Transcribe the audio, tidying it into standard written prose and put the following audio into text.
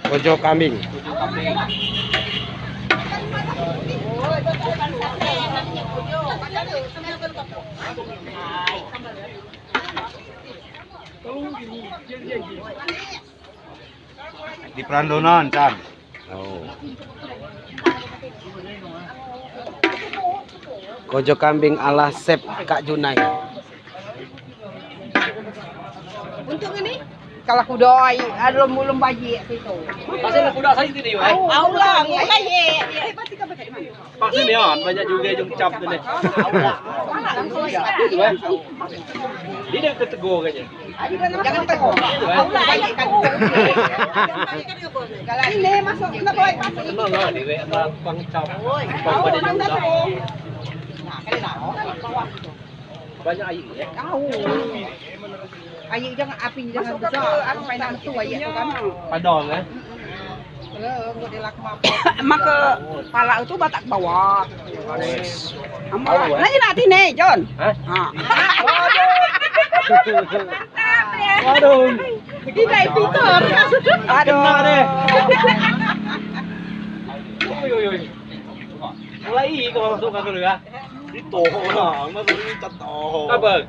Kojo kambing. Kojo kambing. Di Prandonan, Chan. Oh. Kojo kambing ala Chef Kak Junai. Untuk ini kalau kudoi ada mulum bayi itu. Pasir kuda saya itu nih. Aulah, mulai ye. Pasir nih on banyak juga yang cap tuh nih. Dia udah ketegur kayaknya. Jangan tegur. Aulah bayi kan. Kalau ini masuk kita boy. Emang lah di WA pang cap. Pang pada juga. Nah, kali lah. Banyak air ya. Tahu. Ayo jangan api jangan besar. Aku main tu ayo tu kan. Padang ya. Kalau enggak dilak apa. Maka pala itu batak bawah. Nah ini nanti nih, John. Hah? Waduh. Ini naik Peter. Aduh. Kena deh. Mulai kalau masuk kan dulu ya. Di toh, masuk ini cat toh. Apa?